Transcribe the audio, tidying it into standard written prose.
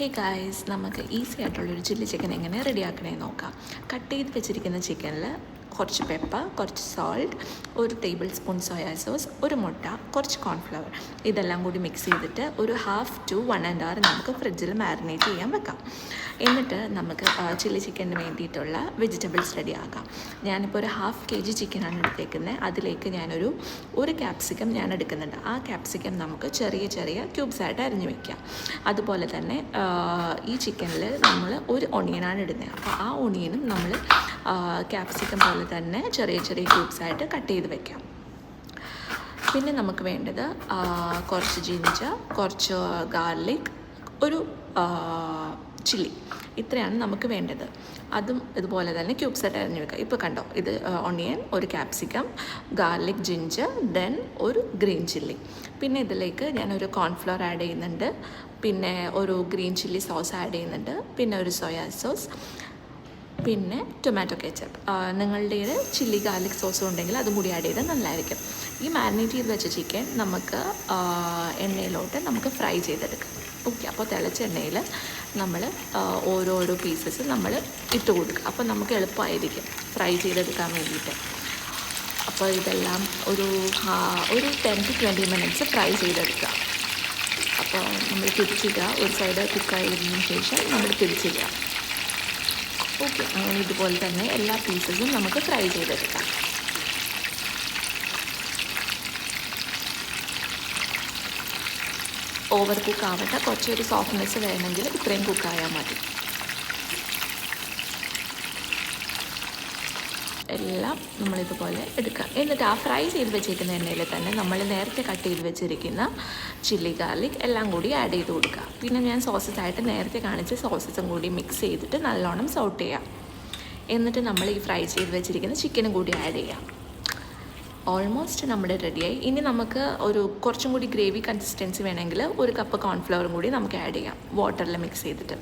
Hey guys, നമുക്ക് easy ആയിട്ടുള്ളൊരു chilli chicken എങ്ങനെ റെഡിയാക്കണമെന്ന് നോക്കാം. കട്ട് ചെയ്ത് വെച്ചിരിക്കുന്ന ചിക്കനിൽ കുറച്ച് പെപ്പർ, കുറച്ച് salt, 1 table spoon soya sauce, ഒരു മുട്ട, കുറച്ച് കോൺഫ്ലവർ ഇതെല്ലാം കൂടി മിക്സ് ചെയ്തിട്ട് ഒരു 1/2 to 1.5 hour നമുക്ക് ഫ്രിഡ്ജിൽ മാരിനേറ്റ് ചെയ്യാൻ വെക്കാം. എന്നിട്ട് നമുക്ക് ചില്ലി ചിക്കന് വേണ്ടിയിട്ടുള്ള വെജിറ്റബിൾസ് റെഡിയാക്കാം. ഞാനിപ്പോൾ ഒരു 1/2 kg ചിക്കനാണ് എടുത്തേക്കുന്നത്. അതിലേക്ക് ഒരു ക്യാപ്സിക്കം ഞാൻ എടുക്കുന്നുണ്ട്. ആ ക്യാപ്സിക്കം നമുക്ക് ചെറിയ ചെറിയ ക്യൂബ്സായിട്ട് അരിഞ്ഞു വയ്ക്കാം. അതുപോലെ തന്നെ ഈ ചിക്കനിൽ നമ്മൾ ഒരു ഒണിയനാണ് ഇടുന്നത്. അപ്പോൾ ആ ഒണിയനും നമ്മൾ ക്യാപ്സിക്കം പോലെ തന്നെ ചെറിയ ചെറിയ ക്യൂബ്സായിട്ട് കട്ട് ചെയ്ത് വയ്ക്കാം. പിന്നെ നമുക്ക് വേണ്ടത് കുറച്ച് ജിഞ്ചർ, കുറച്ച് ഗാർലിക്, ഒരു ചില്ലി, ഇത്രയാണ് നമുക്ക് വേണ്ടത്. അതും ഇതുപോലെ തന്നെ ക്യൂബ്സായിട്ട് അരിഞ്ഞു വെക്കുക. ഇപ്പോൾ കണ്ടോ, ഇത് ഒണിയൻ, ഒരു ക്യാപ്സിക്കം, ഗാർലിക്, ജിഞ്ചർ, ദെൻ ഒരു ഗ്രീൻ ചില്ലി. പിന്നെ ഇതിലേക്ക് ഞാനൊരു കോൺഫ്ലവർ ആഡ് ചെയ്യുന്നുണ്ട്, പിന്നെ ഒരു ഗ്രീൻ ചില്ലി സോസ് ആഡ് ചെയ്യുന്നുണ്ട്, പിന്നെ ഒരു സോയാ സോസ്, പിന്നെ ടൊമാറ്റോ കെച്ചപ്പ്. നിങ്ങളുടെ ചില്ലി ഗാർലിക് സോസും ഉണ്ടെങ്കിൽ അതും കൂടി ആഡ് ചെയ്താൽ നല്ലതായിരിക്കും. ഈ മാരിനേറ്റ് ചെയ്ത് വെച്ച ചിക്കൻ നമുക്ക് എണ്ണയിലോട്ട് നമുക്ക് ഫ്രൈ ചെയ്തെടുക്കാം. ഓക്കെ, അപ്പോൾ തിളച്ച എണ്ണയിൽ നമ്മൾ ഓരോരോ പീസസ് നമ്മൾ ഇട്ട് കൊടുക്കുക. അപ്പോൾ നമുക്ക് എളുപ്പമായിരിക്കും ഫ്രൈ ചെയ്തെടുക്കാൻ വേണ്ടിയിട്ട്. അപ്പോൾ ഇതെല്ലാം ഒരു 10 to 20 minutes ഫ്രൈ ചെയ്തെടുക്കുക. അപ്പോൾ നമ്മൾ തിരിച്ചിടുക, ഒരു സൈഡ് കുക്കായതിനു ശേഷം നമ്മൾ തിരിച്ചിടുക. ഓക്കെ, അങ്ങനെ ഇതുപോലെ തന്നെ എല്ലാ പീസസും നമുക്ക് ഫ്രൈ ചെയ്തെടുക്കാം. ഓവർ കുക്ക് ആവട്ടെ, കുറച്ചൊരു സോഫ്റ്റ്നെസ് വേണമെങ്കിൽ ഇത്രയും കുക്കായാൽ മതി. എല്ലാം നമ്മളിതുപോലെ എടുക്കുക. എന്നിട്ട് ആ ഫ്രൈ ചെയ്ത് വെച്ചിരിക്കുന്ന എണ്ണയിൽ തന്നെ നമ്മൾ നേരത്തെ കട്ട് ചെയ്ത് വെച്ചിരിക്കുന്ന ചില്ലി ഗാർലിക് എല്ലാം കൂടി ആഡ് ചെയ്ത് കൊടുക്കുക. പിന്നെ ഞാൻ സോസസായിട്ട് നേരത്തെ കാണിച്ച സോസസും കൂടി മിക്സ് ചെയ്തിട്ട് നല്ലോണം സോട്ട് ചെയ്യാം. എന്നിട്ട് നമ്മൾ ഈ ഫ്രൈ ചെയ്ത് വെച്ചിരിക്കുന്ന ചിക്കനും കൂടി ആഡ് ചെയ്യാം. ഓൾമോസ്റ്റ് നമ്മുടെ റെഡിയായി. ഇനി നമുക്ക് കുറച്ചും കൂടി ഗ്രേവി കൺസിസ്റ്റൻസി വേണമെങ്കിൽ 1 കപ്പ് കോൺഫ്ലവറും കൂടി നമുക്ക് ആഡ് ചെയ്യാം, വാട്ടറിൽ മിക്സ് ചെയ്തിട്ട്.